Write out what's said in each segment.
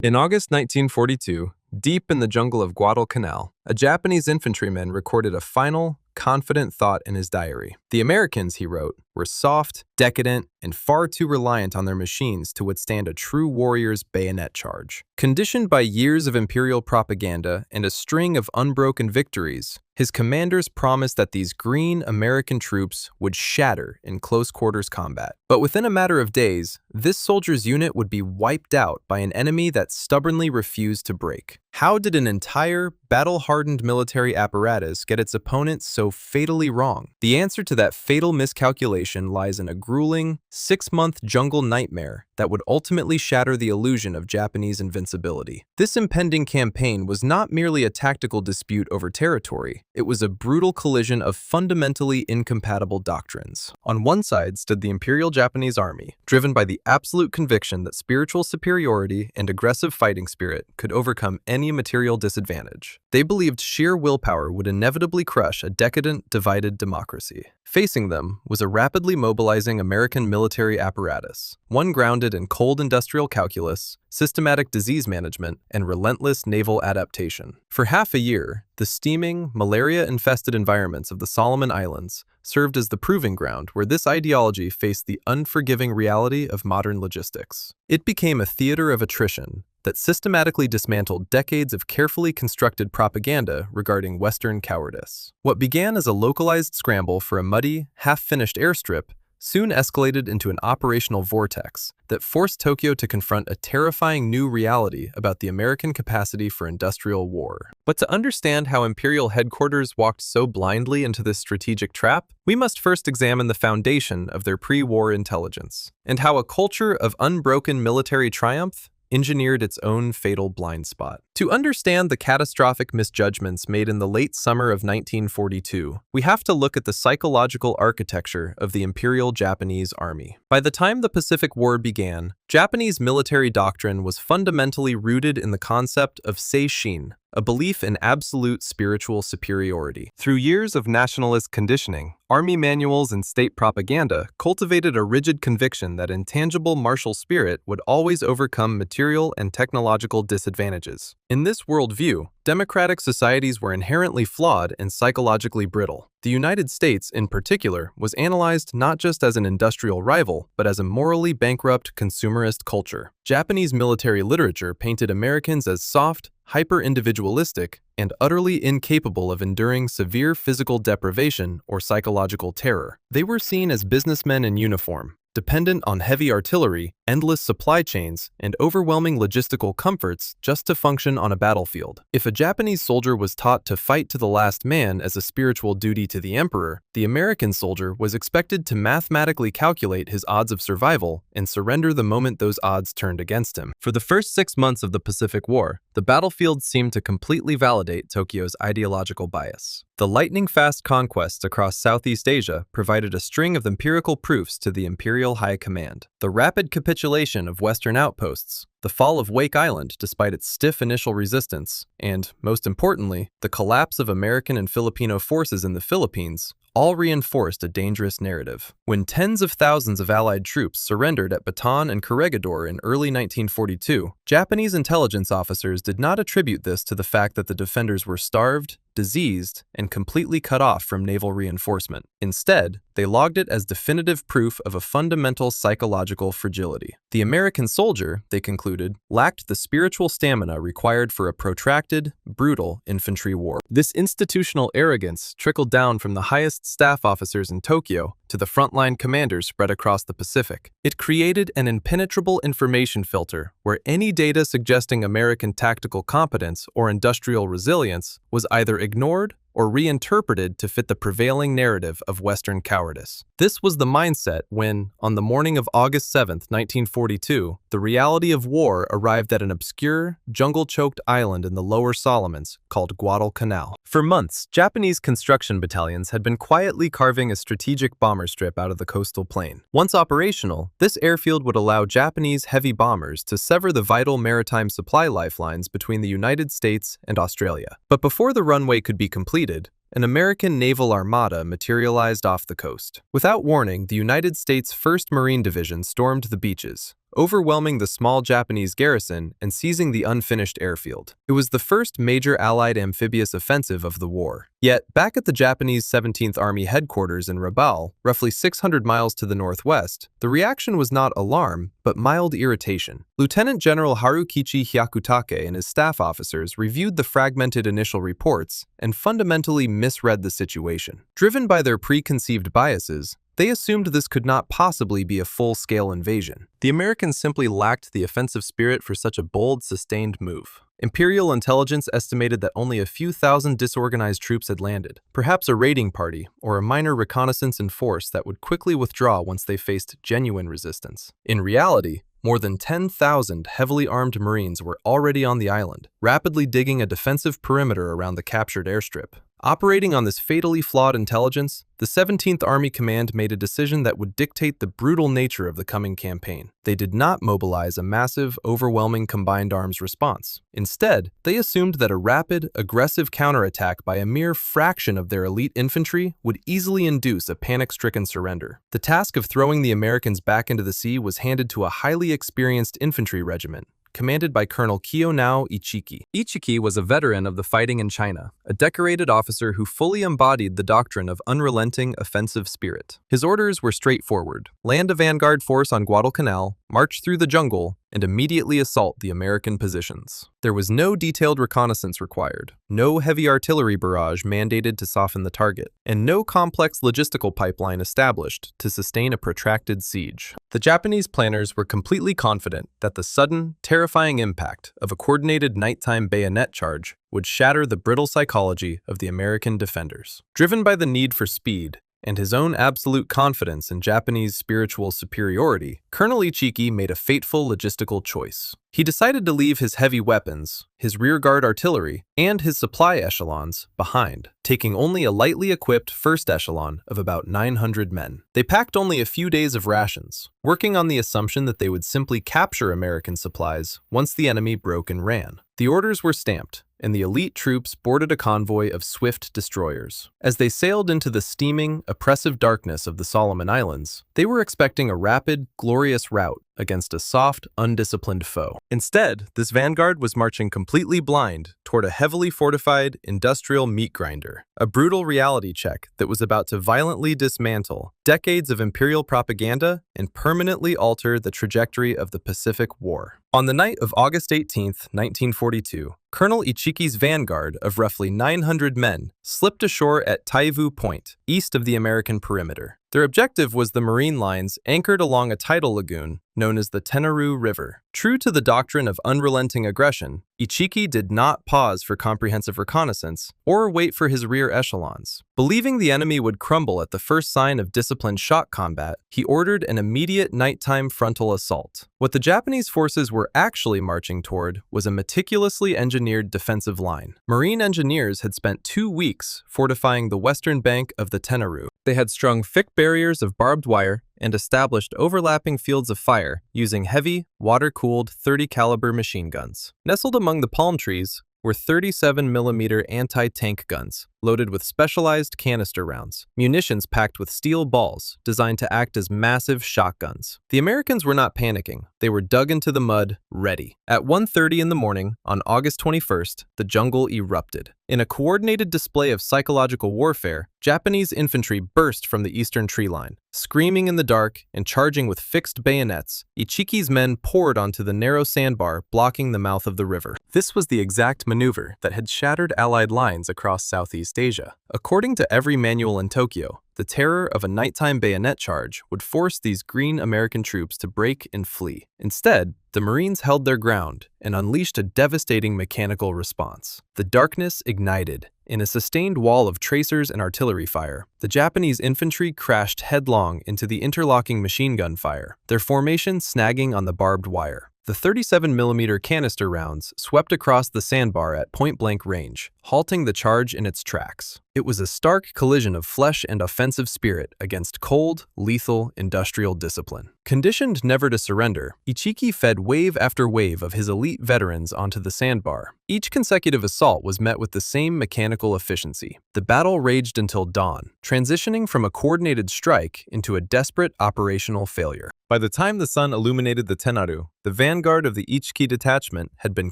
In August 1942, deep in the jungle of Guadalcanal, a Japanese infantryman recorded a final, confident thought in his diary. The Americans, he wrote, were soft, decadent, and far too reliant on their machines to withstand a true warrior's bayonet charge. Conditioned by years of imperial propaganda and a string of unbroken victories, his commanders promised that these green American troops would shatter in close-quarters combat. But within a matter of days, this soldier's unit would be wiped out by an enemy that stubbornly refused to break. How did an entire, battle-hardened military apparatus get its opponents so fatally wrong? The answer to that fatal miscalculation lies in a grueling, 6-month jungle nightmare that would ultimately shatter the illusion of Japanese invincibility. This impending campaign was not merely a tactical dispute over territory, it was a brutal collision of fundamentally incompatible doctrines. On one side stood the Imperial Japanese Army, driven by the absolute conviction that spiritual superiority and aggressive fighting spirit could overcome any material disadvantage. They believed sheer willpower would inevitably crush a decadent, divided democracy. Facing them was a rapidly mobilizing American military apparatus, one grounded in cold industrial calculus, systematic disease management, and relentless naval adaptation. For half a year, the steaming, malaria-infested environments of the Solomon Islands served as the proving ground where this ideology faced the unforgiving reality of modern logistics. It became a theater of attrition that systematically dismantled decades of carefully constructed propaganda regarding Western cowardice. What began as a localized scramble for a muddy, half-finished airstrip soon escalated into an operational vortex that forced Tokyo to confront a terrifying new reality about the American capacity for industrial war. But to understand how Imperial headquarters walked so blindly into this strategic trap, we must first examine the foundation of their pre-war intelligence, and how a culture of unbroken military triumph engineered its own fatal blind spot. To understand the catastrophic misjudgments made in the late summer of 1942, we have to look at the psychological architecture of the Imperial Japanese Army. By the time the Pacific War began, Japanese military doctrine was fundamentally rooted in the concept of seishin, a belief in absolute spiritual superiority. Through years of nationalist conditioning, army manuals and state propaganda cultivated a rigid conviction that intangible martial spirit would always overcome material and technological disadvantages. In this worldview, democratic societies were inherently flawed and psychologically brittle. The United States, in particular, was analyzed not just as an industrial rival, but as a morally bankrupt consumerist culture. Japanese military literature painted Americans as soft, hyper-individualistic, and utterly incapable of enduring severe physical deprivation or psychological terror. They were seen as businessmen in uniform, dependent on heavy artillery, endless supply chains, and overwhelming logistical comforts just to function on a battlefield. If a Japanese soldier was taught to fight to the last man as a spiritual duty to the emperor, the American soldier was expected to mathematically calculate his odds of survival and surrender the moment those odds turned against him. For the first 6 months of the Pacific War, the battlefield seemed to completely validate Tokyo's ideological bias. The lightning-fast conquests across Southeast Asia provided a string of empirical proofs to the Imperial High Command. The rapid capitulation of Western outposts, the fall of Wake Island despite its stiff initial resistance, and, most importantly, the collapse of American and Filipino forces in the Philippines all reinforced a dangerous narrative. When tens of thousands of Allied troops surrendered at Bataan and Corregidor in early 1942, Japanese intelligence officers did not attribute this to the fact that the defenders were starved, diseased, and completely cut off from naval reinforcement. Instead, they logged it as definitive proof of a fundamental psychological fragility. The American soldier, they concluded, lacked the spiritual stamina required for a protracted, brutal infantry war. This institutional arrogance trickled down from the highest staff officers in Tokyo to the frontline commanders spread across the Pacific. It created an impenetrable information filter where any data suggesting American tactical competence or industrial resilience was either ignored or reinterpreted to fit the prevailing narrative of Western cowardice. This was the mindset when, on the morning of August 7, 1942, the reality of war arrived at an obscure, jungle-choked island in the Lower Solomons called Guadalcanal. For months, Japanese construction battalions had been quietly carving a strategic bomber strip out of the coastal plain. Once operational, this airfield would allow Japanese heavy bombers to sever the vital maritime supply lifelines between the United States and Australia. But before the runway could be completed, an American naval armada materialized off the coast. Without warning, the United States 1st Marine Division stormed the beaches, overwhelming the small Japanese garrison and seizing the unfinished airfield. It was the first major Allied amphibious offensive of the war. Yet, back at the Japanese 17th Army headquarters in Rabaul, roughly 600 miles to the northwest, the reaction was not alarm, but mild irritation. Lieutenant General Harukichi Hyakutake and his staff officers reviewed the fragmented initial reports and fundamentally misread the situation. Driven by their preconceived biases, they assumed this could not possibly be a full-scale invasion. The Americans simply lacked the offensive spirit for such a bold, sustained move. Imperial intelligence estimated that only a few thousand disorganized troops had landed, perhaps a raiding party or a minor reconnaissance in force that would quickly withdraw once they faced genuine resistance. In reality, more than 10,000 heavily armed Marines were already on the island, rapidly digging a defensive perimeter around the captured airstrip. Operating on this fatally flawed intelligence, the 17th Army Command made a decision that would dictate the brutal nature of the coming campaign. They did not mobilize a massive, overwhelming combined arms response. Instead, they assumed that a rapid, aggressive counterattack by a mere fraction of their elite infantry would easily induce a panic-stricken surrender. The task of throwing the Americans back into the sea was handed to a highly experienced infantry regiment, commanded by Colonel Kiyonao Ichiki. Ichiki was a veteran of the fighting in China, a decorated officer who fully embodied the doctrine of unrelenting offensive spirit. His orders were straightforward: land a vanguard force on Guadalcanal, march through the jungle, and immediately assault the American positions. There was no detailed reconnaissance required, no heavy artillery barrage mandated to soften the target, and no complex logistical pipeline established to sustain a protracted siege. The Japanese planners were completely confident that the sudden, terrifying impact of a coordinated nighttime bayonet charge would shatter the brittle psychology of the American defenders. Driven by the need for speed and his own absolute confidence in Japanese spiritual superiority, Colonel Ichiki made a fateful logistical choice. He decided to leave his heavy weapons, his rearguard artillery, and his supply echelons behind, taking only a lightly equipped first echelon of about 900 men. They packed only a few days of rations, working on the assumption that they would simply capture American supplies once the enemy broke and ran. The orders were stamped, and the elite troops boarded a convoy of swift destroyers. As they sailed into the steaming, oppressive darkness of the Solomon Islands, they were expecting a rapid, glorious rout against a soft, undisciplined foe. Instead, this vanguard was marching completely blind toward a heavily fortified industrial meat grinder, a brutal reality check that was about to violently dismantle decades of imperial propaganda and permanently alter the trajectory of the Pacific War. On the night of August 18, 1942, Colonel Ichiki's vanguard of roughly 900 men slipped ashore at Taivu Point, east of the American perimeter. Their objective was the Marine lines anchored along a tidal lagoon known as the Tenaru River. True to the doctrine of unrelenting aggression, Ichiki did not pause for comprehensive reconnaissance or wait for his rear echelons. Believing the enemy would crumble at the first sign of disciplined shock combat, he ordered an immediate nighttime frontal assault. What the Japanese forces were actually marching toward was a meticulously engineered defensive line. Marine engineers had spent 2 weeks fortifying the western bank of the Tenaru. They had strung thick barriers of barbed wire and established overlapping fields of fire using heavy, water-cooled 30 caliber machine guns. Nestled among the palm trees were 37mm anti-tank guns, loaded with specialized canister rounds, munitions packed with steel balls designed to act as massive shotguns. The Americans were not panicking. They were dug into the mud, ready. At 1:30 in the morning, on August 21st, the jungle erupted. In a coordinated display of psychological warfare, Japanese infantry burst from the eastern tree line. Screaming in the dark and charging with fixed bayonets, Ichiki's men poured onto the narrow sandbar blocking the mouth of the river. This was the exact maneuver that had shattered Allied lines across Southeast Asia. According to every manual in Tokyo, the terror of a nighttime bayonet charge would force these green American troops to break and flee. Instead, the Marines held their ground and unleashed a devastating mechanical response. The darkness ignited. In a sustained wall of tracers and artillery fire, the Japanese infantry crashed headlong into the interlocking machine gun fire, their formation snagging on the barbed wire. The 37mm canister rounds swept across the sandbar at point-blank range, halting the charge in its tracks. It It was a stark collision of flesh and offensive spirit against cold, lethal, industrial discipline. Conditioned never to surrender, Ichiki fed wave after wave of his elite veterans onto the sandbar. Each consecutive assault was met with the same mechanical efficiency. The battle raged until dawn, transitioning from a coordinated strike into a desperate operational failure. By the time the sun illuminated the Tenaru, the vanguard of the Ichiki detachment had been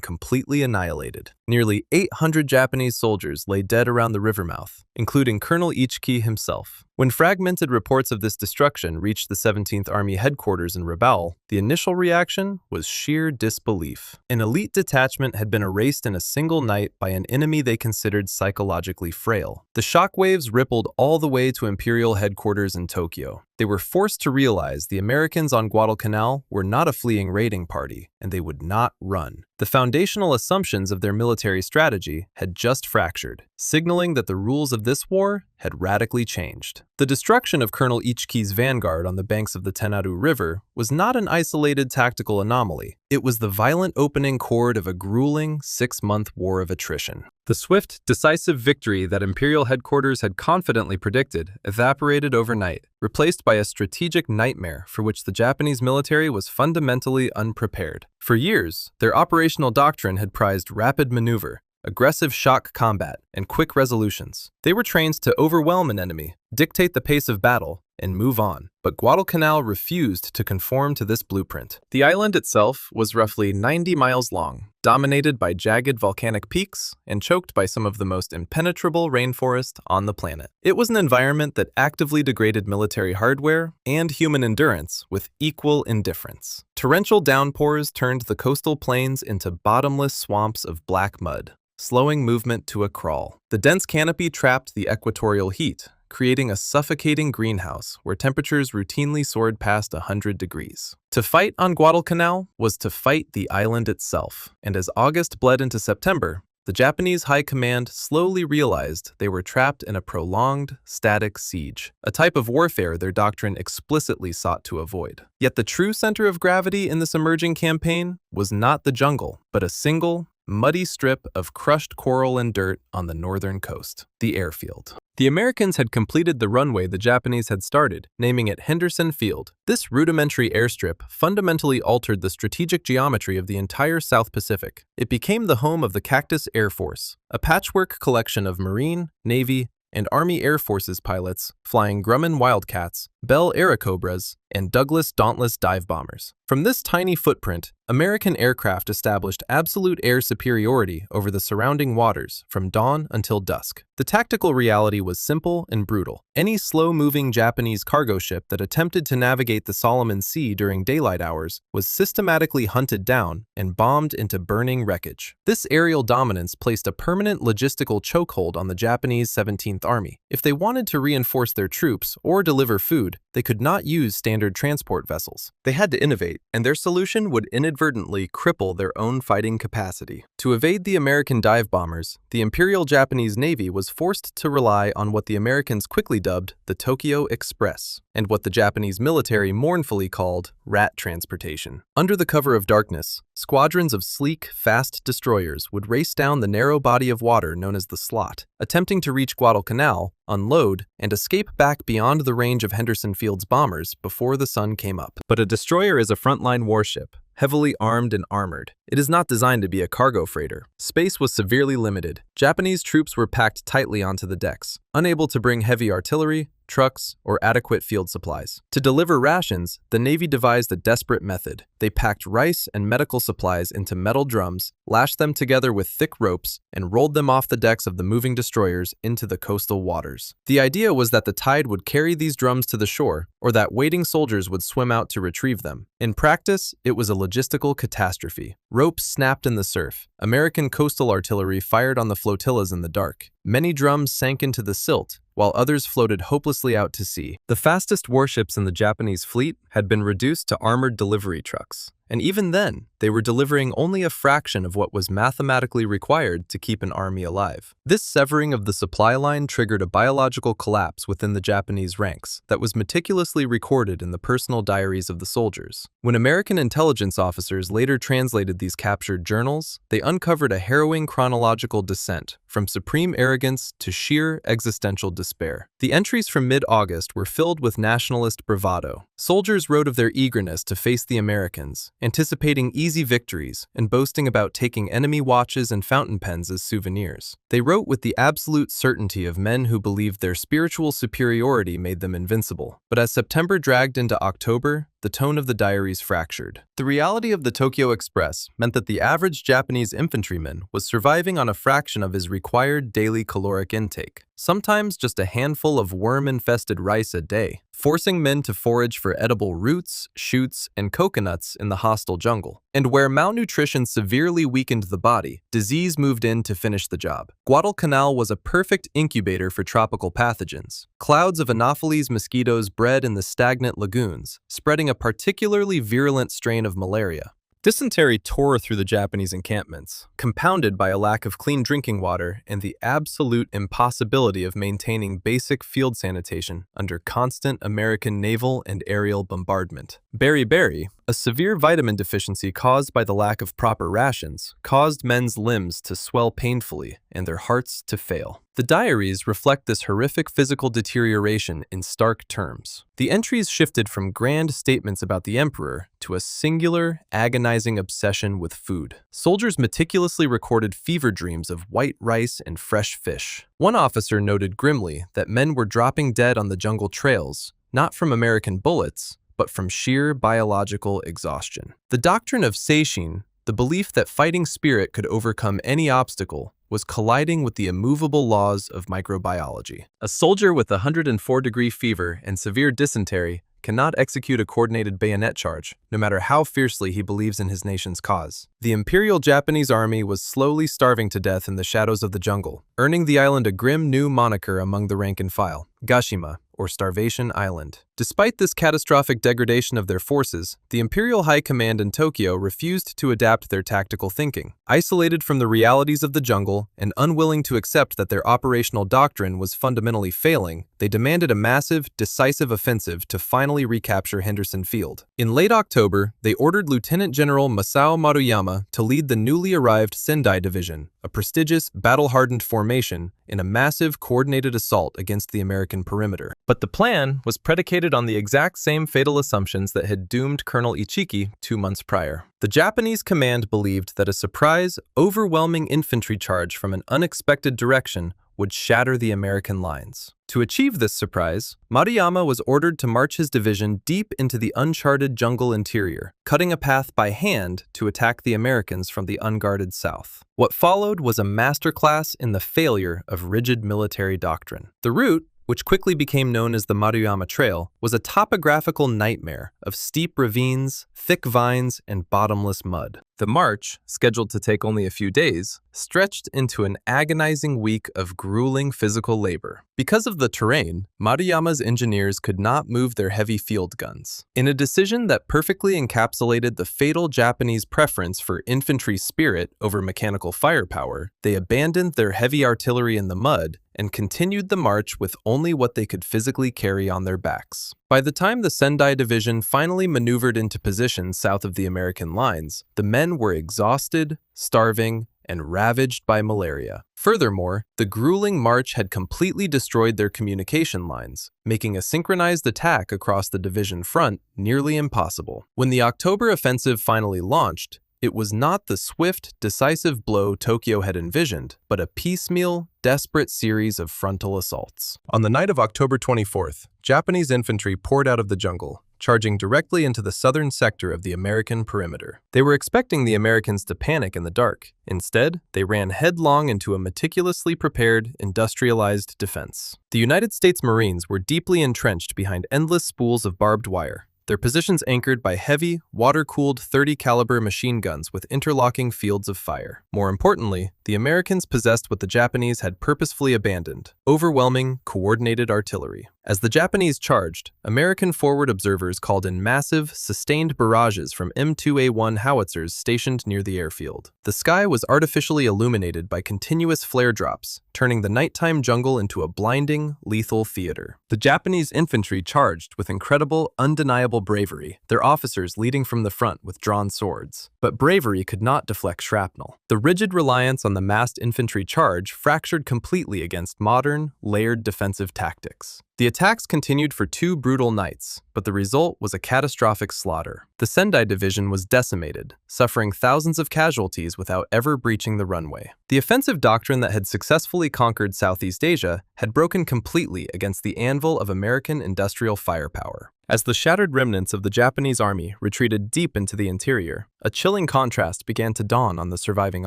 completely annihilated. Nearly 800 Japanese soldiers lay dead around the river mouth, including Colonel Ichiki himself. When fragmented reports of this destruction reached the 17th Army headquarters in Rabaul, the initial reaction was sheer disbelief. An elite detachment had been erased in a single night by an enemy they considered psychologically frail. The shockwaves rippled all the way to Imperial headquarters in Tokyo. They were forced to realize the Americans on Guadalcanal were not a fleeing raiding party, and they would not run. The foundational assumptions of their military strategy had just fractured, signaling that the rules of this war had radically changed. The destruction of Colonel Ichiki's vanguard on the banks of the Tenaru River was not an isolated tactical anomaly. It was the violent opening chord of a grueling 6-month war of attrition. The swift, decisive victory that Imperial headquarters had confidently predicted evaporated overnight, replaced by a strategic nightmare for which the Japanese military was fundamentally unprepared. For years, their operational doctrine had prized rapid maneuver, aggressive shock combat, and quick resolutions. They were trained to overwhelm an enemy, dictate the pace of battle, and move on. But Guadalcanal refused to conform to this blueprint. The island itself was roughly 90 miles long, dominated by jagged volcanic peaks and choked by some of the most impenetrable rainforest on the planet. It was an environment that actively degraded military hardware and human endurance with equal indifference. Torrential downpours turned the coastal plains into bottomless swamps of black mud, slowing movement to a crawl. The dense canopy trapped the equatorial heat, creating a suffocating greenhouse where temperatures routinely soared past 100 degrees. To fight on Guadalcanal was to fight the island itself, and as August bled into September, the Japanese High Command slowly realized they were trapped in a prolonged, static siege, a type of warfare their doctrine explicitly sought to avoid. Yet the true center of gravity in this emerging campaign was not the jungle, but a single, muddy strip of crushed coral and dirt on the northern coast, the airfield. The Americans had completed the runway the Japanese had started, naming it Henderson Field. This rudimentary airstrip fundamentally altered the strategic geometry of the entire South Pacific. It became the home of the Cactus Air Force, a patchwork collection of Marine, Navy, and Army Air Forces pilots flying Grumman Wildcats, Bell Airacobras, and Douglas Dauntless dive bombers. From this tiny footprint, American aircraft established absolute air superiority over the surrounding waters from dawn until dusk. The tactical reality was simple and brutal. Any slow-moving Japanese cargo ship that attempted to navigate the Solomon Sea during daylight hours was systematically hunted down and bombed into burning wreckage. This aerial dominance placed a permanent logistical chokehold on the Japanese 17th Army. If they wanted to reinforce their troops or deliver food, they could not use standard transport vessels. They had to innovate, and their solution would inadvertently cripple their own fighting capacity. To evade the American dive bombers, the Imperial Japanese Navy was forced to rely on what the Americans quickly dubbed the Tokyo Express, and what the Japanese military mournfully called rat transportation. Under the cover of darkness, squadrons of sleek, fast destroyers would race down the narrow body of water known as the Slot, attempting to reach Guadalcanal, unload, and escape back beyond the range of Henderson Field's bombers before the sun came up. But a destroyer is a frontline warship, heavily armed and armored. It is not designed to be a cargo freighter. Space was severely limited. Japanese troops were packed tightly onto the decks, unable to bring heavy artillery, trucks, or adequate field supplies. To deliver rations, the Navy devised a desperate method. They packed rice and medical supplies into metal drums, lashed them together with thick ropes, and rolled them off the decks of the moving destroyers into the coastal waters. The idea was that the tide would carry these drums to the shore, or that waiting soldiers would swim out to retrieve them. In practice, it was a logistical catastrophe. Ropes snapped in the surf. American coastal artillery fired on the flotillas in the dark. Many drums sank into the silt, while others floated hopelessly out to sea. The fastest warships in the Japanese fleet had been reduced to armored delivery trucks. And even then, they were delivering only a fraction of what was mathematically required to keep an army alive. This severing of the supply line triggered a biological collapse within the Japanese ranks that was meticulously recorded in the personal diaries of the soldiers. When American intelligence officers later translated these captured journals, they uncovered a harrowing chronological descent from supreme arrogance to sheer existential despair. The entries from mid-August were filled with nationalist bravado. Soldiers wrote of their eagerness to face the Americans, anticipating easy victories and boasting about taking enemy watches and fountain pens as souvenirs. They wrote with the absolute certainty of men who believed their spiritual superiority made them invincible. But as September dragged into October, the tone of the diaries fractured. The reality of the Tokyo Express meant that the average Japanese infantryman was surviving on a fraction of his required daily caloric intake, sometimes just a handful of worm-infested rice a day, forcing men to forage for edible roots, shoots, and coconuts in the hostile jungle. And where malnutrition severely weakened the body, disease moved in to finish the job. Guadalcanal was a perfect incubator for tropical pathogens. Clouds of Anopheles mosquitoes bred in the stagnant lagoons, spreading a particularly virulent strain of malaria. Dysentery tore through the Japanese encampments, compounded by a lack of clean drinking water and the absolute impossibility of maintaining basic field sanitation under constant American naval and aerial bombardment. Beriberi, a severe vitamin deficiency caused by the lack of proper rations, caused men's limbs to swell painfully and their hearts to fail. The diaries reflect this horrific physical deterioration in stark terms. The entries shifted from grand statements about the emperor to a singular, agonizing obsession with food. Soldiers meticulously recorded fever dreams of white rice and fresh fish. One officer noted grimly that men were dropping dead on the jungle trails, not from American bullets, but from sheer biological exhaustion. The doctrine of seishin, the belief that fighting spirit could overcome any obstacle, was colliding with the immovable laws of microbiology. A soldier with 104-degree fever and severe dysentery cannot execute a coordinated bayonet charge, no matter how fiercely he believes in his nation's cause. The Imperial Japanese Army was slowly starving to death in the shadows of the jungle, earning the island a grim new moniker among the rank and file, Gashima, or Starvation Island. Despite this catastrophic degradation of their forces, the Imperial High Command in Tokyo refused to adapt their tactical thinking. Isolated from the realities of the jungle and unwilling to accept that their operational doctrine was fundamentally failing, they demanded a massive, decisive offensive to finally recapture Henderson Field. In late October, they ordered Lieutenant General Masao Maruyama to lead the newly arrived Sendai Division, a prestigious, battle-hardened formation, in a massive, coordinated assault against the American perimeter. But the plan was predicated on the exact same fatal assumptions that had doomed Colonel Ichiki 2 months prior. The Japanese command believed that a surprise, overwhelming infantry charge from an unexpected direction would shatter the American lines. To achieve this surprise, Maruyama was ordered to march his division deep into the uncharted jungle interior, cutting a path by hand to attack the Americans from the unguarded south. What followed was a masterclass in the failure of rigid military doctrine. The route, which quickly became known as the Maruyama Trail, was a topographical nightmare of steep ravines, thick vines, and bottomless mud. The march, scheduled to take only a few days, stretched into an agonizing week of grueling physical labor. Because of the terrain, Maruyama's engineers could not move their heavy field guns. In a decision that perfectly encapsulated the fatal Japanese preference for infantry spirit over mechanical firepower, they abandoned their heavy artillery in the mud and continued the march with only what they could physically carry on their backs. By the time the Sendai Division finally maneuvered into position south of the American lines, the men were exhausted, starving, and ravaged by malaria. Furthermore, the grueling march had completely destroyed their communication lines, making a synchronized attack across the division front nearly impossible. When the October offensive finally launched, it was not the swift, decisive blow Tokyo had envisioned, but a piecemeal, desperate series of frontal assaults. On the night of October 24th, Japanese infantry poured out of the jungle, charging directly into the southern sector of the American perimeter. They were expecting the Americans to panic in the dark. Instead, they ran headlong into a meticulously prepared, industrialized defense. The United States Marines were deeply entrenched behind endless spools of barbed wire, their positions anchored by heavy, water-cooled .30 caliber machine guns with interlocking fields of fire. More importantly, the Americans possessed what the Japanese had purposefully abandoned: overwhelming, coordinated artillery. As the Japanese charged, American forward observers called in massive, sustained barrages from M2A1 howitzers stationed near the airfield. The sky was artificially illuminated by continuous flare drops, turning the nighttime jungle into a blinding, lethal theater. The Japanese infantry charged with incredible, undeniable bravery, their officers leading from the front with drawn swords. But bravery could not deflect shrapnel. The rigid reliance on the the massed infantry charge fractured completely against modern, layered defensive tactics. The attacks continued for 2 brutal nights, but the result was a catastrophic slaughter. The Sendai Division was decimated, suffering thousands of casualties without ever breaching the runway. The offensive doctrine that had successfully conquered Southeast Asia had broken completely against the anvil of American industrial firepower. As the shattered remnants of the Japanese army retreated deep into the interior, a chilling contrast began to dawn on the surviving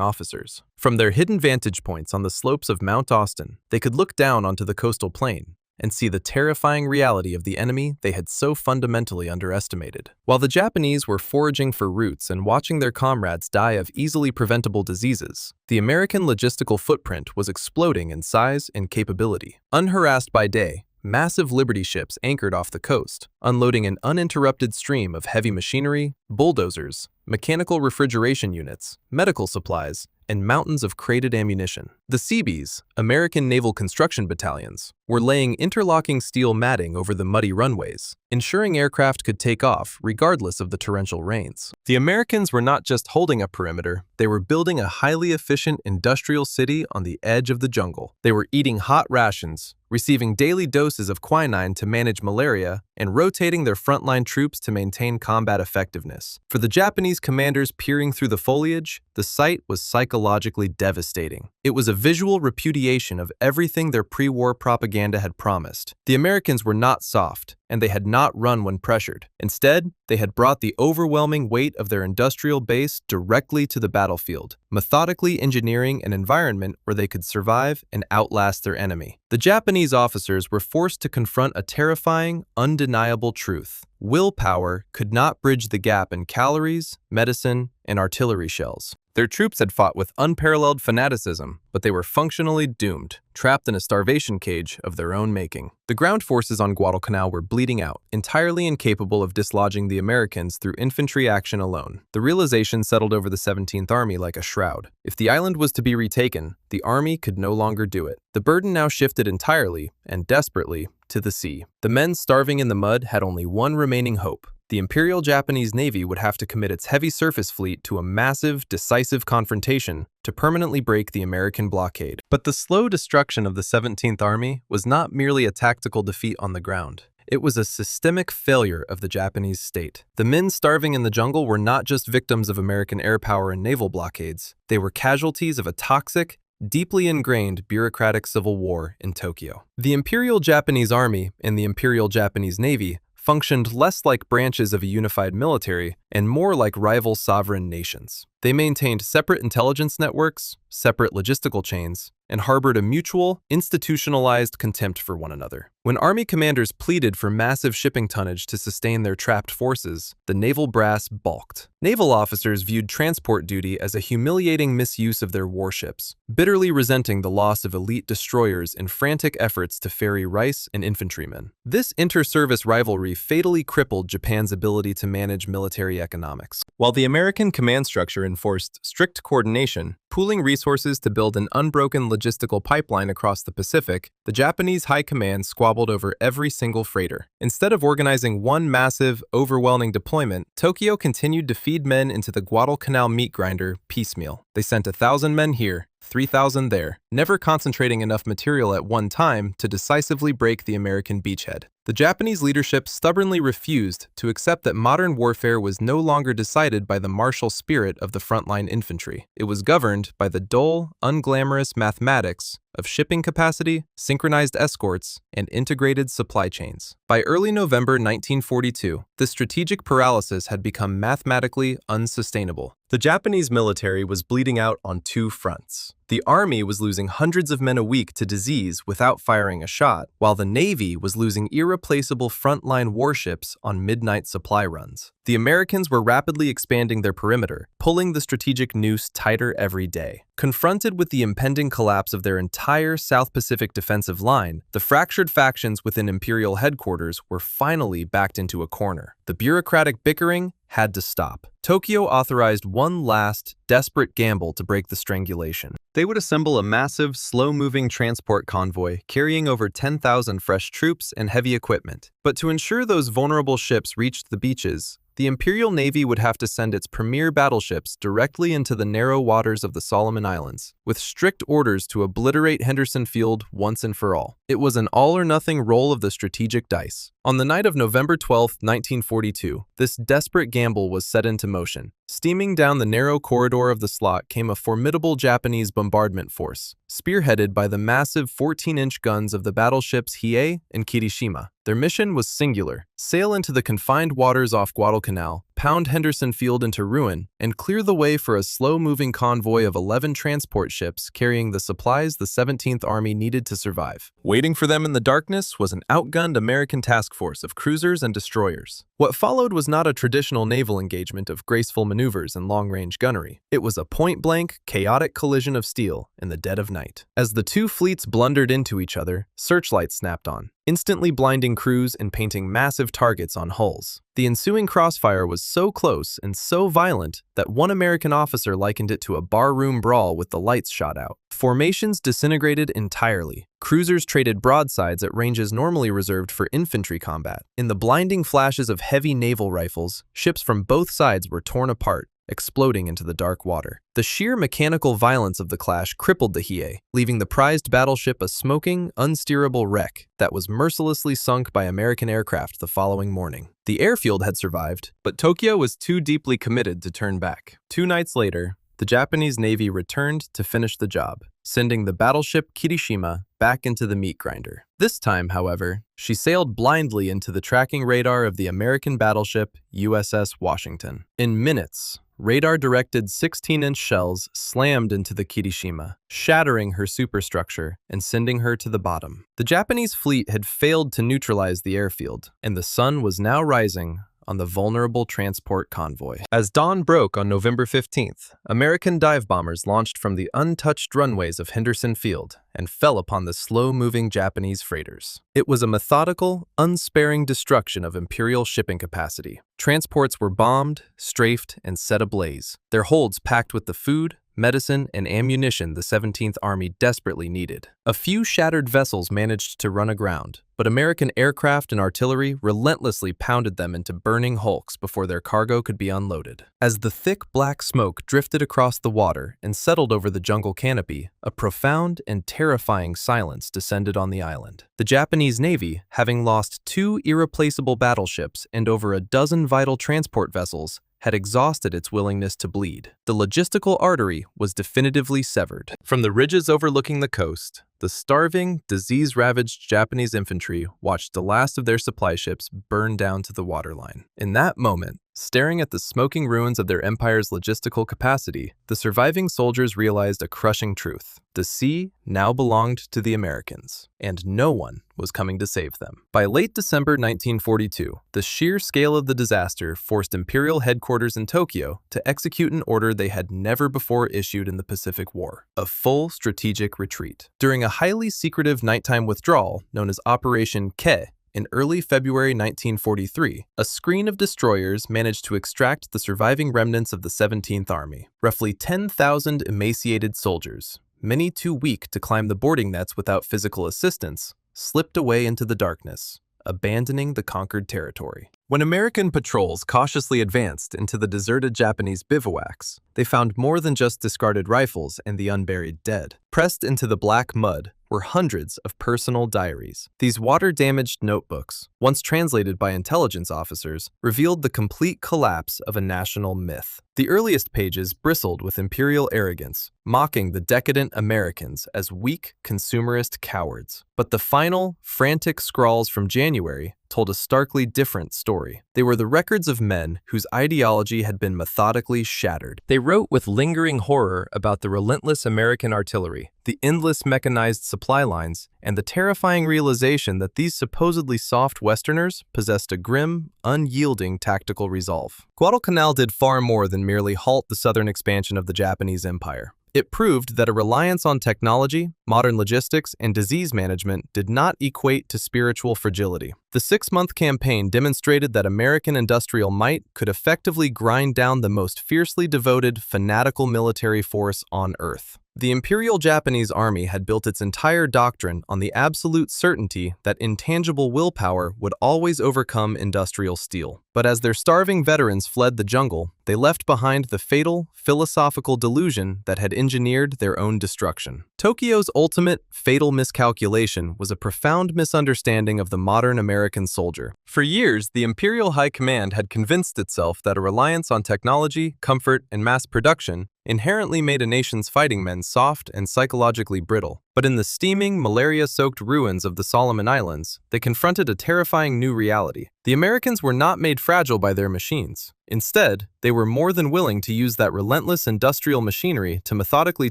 officers. From their hidden vantage points on the slopes of Mount Austin, they could look down onto the coastal plain and see the terrifying reality of the enemy they had so fundamentally underestimated. While the Japanese were foraging for routes and watching their comrades die of easily preventable diseases, the American logistical footprint was exploding in size and capability. Unharassed by day, massive Liberty ships anchored off the coast, unloading an uninterrupted stream of heavy machinery, bulldozers, mechanical refrigeration units, medical supplies, and mountains of crated ammunition. The Seabees, American naval construction battalions, were laying interlocking steel matting over the muddy runways, ensuring aircraft could take off regardless of the torrential rains. The Americans were not just holding a perimeter, they were building a highly efficient industrial city on the edge of the jungle. They were eating hot rations, receiving daily doses of quinine to manage malaria, and rotating their frontline troops to maintain combat effectiveness. For the Japanese commanders peering through the foliage, the sight was psychologically devastating. It was a visual repudiation of everything their pre-war propaganda had promised. The Americans were not soft, and they had not run when pressured. Instead, they had brought the overwhelming weight of their industrial base directly to the battlefield, methodically engineering an environment where they could survive and outlast their enemy. The Japanese officers were forced to confront a terrifying, undeniable truth. Willpower could not bridge the gap in calories, medicine, and artillery shells. Their troops had fought with unparalleled fanaticism, but they were functionally doomed, trapped in a starvation cage of their own making. The ground forces on Guadalcanal were bleeding out, entirely incapable of dislodging the Americans through infantry action alone. The realization settled over the 17th Army like a shroud. If the island was to be retaken, the Army could no longer do it. The burden now shifted entirely, and desperately, to the sea. The men starving in the mud had only one remaining hope. The Imperial Japanese Navy would have to commit its heavy surface fleet to a massive, decisive confrontation to permanently break the American blockade. But the slow destruction of the 17th Army was not merely a tactical defeat on the ground. It was a systemic failure of the Japanese state. The men starving in the jungle were not just victims of American airpower and naval blockades. They were casualties of a toxic, deeply ingrained bureaucratic civil war in Tokyo. The Imperial Japanese Army and the Imperial Japanese Navy functioned less like branches of a unified military and more like rival sovereign nations. They maintained separate intelligence networks, separate logistical chains, and harbored a mutual, institutionalized contempt for one another. When Army commanders pleaded for massive shipping tonnage to sustain their trapped forces, the naval brass balked. Naval officers viewed transport duty as a humiliating misuse of their warships, bitterly resenting the loss of elite destroyers in frantic efforts to ferry rice and infantrymen. This inter-service rivalry fatally crippled Japan's ability to manage military economics. While the American command structure enforced strict coordination, pooling resources to build an unbroken logistical pipeline across the Pacific, the Japanese high command squabbled over every single freighter. Instead of organizing one massive, overwhelming deployment, Tokyo continued to feed men into the Guadalcanal meat grinder piecemeal. They sent 1,000 men here, 3,000 there, never concentrating enough material at one time to decisively break the American beachhead. The Japanese leadership stubbornly refused to accept that modern warfare was no longer decided by the martial spirit of the frontline infantry. It was governed by the dull, unglamorous mathematics of shipping capacity, synchronized escorts, and integrated supply chains. By early November 1942, the strategic paralysis had become mathematically unsustainable. The Japanese military was bleeding out on 2 fronts. The Army was losing hundreds of men a week to disease without firing a shot, while the Navy was losing irreplaceable frontline warships on midnight supply runs. The Americans were rapidly expanding their perimeter, pulling the strategic noose tighter every day. Confronted with the impending collapse of their entire South Pacific defensive line, the fractured factions within Imperial headquarters were finally backed into a corner. The bureaucratic bickering had to stop. Tokyo authorized one last, desperate gamble to break the strangulation. They would assemble a massive, slow-moving transport convoy carrying over 10,000 fresh troops and heavy equipment. But to ensure those vulnerable ships reached the beaches, the Imperial Navy would have to send its premier battleships directly into the narrow waters of the Solomon Islands, with strict orders to obliterate Henderson Field once and for all. It was an all-or-nothing roll of the strategic dice. On the night of November 12, 1942, this desperate gamble was set into motion. Steaming down the narrow corridor of the slot came a formidable Japanese bombardment force, spearheaded by the massive 14-inch guns of the battleships Hiei and Kirishima. Their mission was singular: sail into the confined waters off Guadalcanal, pound Henderson Field into ruin, and clear the way for a slow-moving convoy of 11 transport ships carrying the supplies the 17th Army needed to survive. Waiting for them in the darkness was an outgunned American task force of cruisers and destroyers. What followed was not a traditional naval engagement of graceful maneuvers and long-range gunnery. It was a point-blank, chaotic collision of steel in the dead of night. As the two fleets blundered into each other, searchlights snapped on, instantly blinding crews and painting massive targets on hulls. The ensuing crossfire was so close and so violent that one American officer likened it to a barroom brawl with the lights shot out. Formations disintegrated entirely. Cruisers traded broadsides at ranges normally reserved for infantry combat. In the blinding flashes of heavy naval rifles, ships from both sides were torn apart, exploding into the dark water. The sheer mechanical violence of the clash crippled the Hiei, leaving the prized battleship a smoking, unsteerable wreck that was mercilessly sunk by American aircraft the following morning. The airfield had survived, but Tokyo was too deeply committed to turn back. 2 nights later, the Japanese Navy returned to finish the job, sending the battleship Kirishima back into the meat grinder. This time, however, she sailed blindly into the tracking radar of the American battleship USS Washington. In minutes, radar-directed 16-inch shells slammed into the Kirishima, shattering her superstructure and sending her to the bottom. The Japanese fleet had failed to neutralize the airfield, and the sun was now rising on the vulnerable transport convoy. As dawn broke on November 15th, American dive bombers launched from the untouched runways of Henderson Field and fell upon the slow-moving Japanese freighters. It was a methodical, unsparing destruction of Imperial shipping capacity. Transports were bombed, strafed, and set ablaze, their holds packed with the food, medicine, and ammunition the 17th Army desperately needed. A few shattered vessels managed to run aground, but American aircraft and artillery relentlessly pounded them into burning hulks before their cargo could be unloaded. As the thick black smoke drifted across the water and settled over the jungle canopy, a profound and terrifying silence descended on the island. The Japanese Navy, having lost 2 irreplaceable battleships and over a dozen vital transport vessels, had exhausted its willingness to bleed. The logistical artery was definitively severed. From the ridges overlooking the coast, the starving, disease-ravaged Japanese infantry watched the last of their supply ships burn down to the waterline. In that moment, staring at the smoking ruins of their empire's logistical capacity, the surviving soldiers realized a crushing truth. The sea now belonged to the Americans, and no one was coming to save them. By late December 1942, the sheer scale of the disaster forced Imperial headquarters in Tokyo to execute an order they had never before issued in the Pacific War: a full strategic retreat. During a highly secretive nighttime withdrawal known as Operation Ke, in early February 1943, a screen of destroyers managed to extract the surviving remnants of the 17th Army. Roughly 10,000 emaciated soldiers, many too weak to climb the boarding nets without physical assistance, slipped away into the darkness, abandoning the conquered territory. When American patrols cautiously advanced into the deserted Japanese bivouacs, they found more than just discarded rifles and the unburied dead. Pressed into the black mud were hundreds of personal diaries. These water-damaged notebooks, once translated by intelligence officers, revealed the complete collapse of a national myth. The earliest pages bristled with imperial arrogance, mocking the decadent Americans as weak, consumerist cowards. But the final, frantic scrawls from January told a starkly different story. They were the records of men whose ideology had been methodically shattered. They wrote with lingering horror about the relentless American artillery, the endless mechanized supply lines, and the terrifying realization that these supposedly soft Westerners possessed a grim, unyielding tactical resolve. Guadalcanal did far more than merely halt the southern expansion of the Japanese Empire. It proved that a reliance on technology, Modern logistics and disease management did not equate to spiritual fragility. The 6-month campaign demonstrated that American industrial might could effectively grind down the most fiercely devoted, fanatical military force on Earth. The Imperial Japanese Army had built its entire doctrine on the absolute certainty that intangible willpower would always overcome industrial steel. But as their starving veterans fled the jungle, they left behind the fatal, philosophical delusion that had engineered their own destruction. Tokyo's ultimate, fatal miscalculation was a profound misunderstanding of the modern American soldier. For years, the Imperial High Command had convinced itself that a reliance on technology, comfort, and mass production inherently made a nation's fighting men soft and psychologically brittle. But in the steaming, malaria-soaked ruins of the Solomon Islands, they confronted a terrifying new reality. The Americans were not made fragile by their machines. Instead, they were more than willing to use that relentless industrial machinery to methodically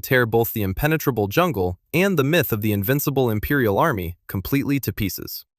tear both the impenetrable jungle and the myth of the invincible Imperial Army completely to pieces.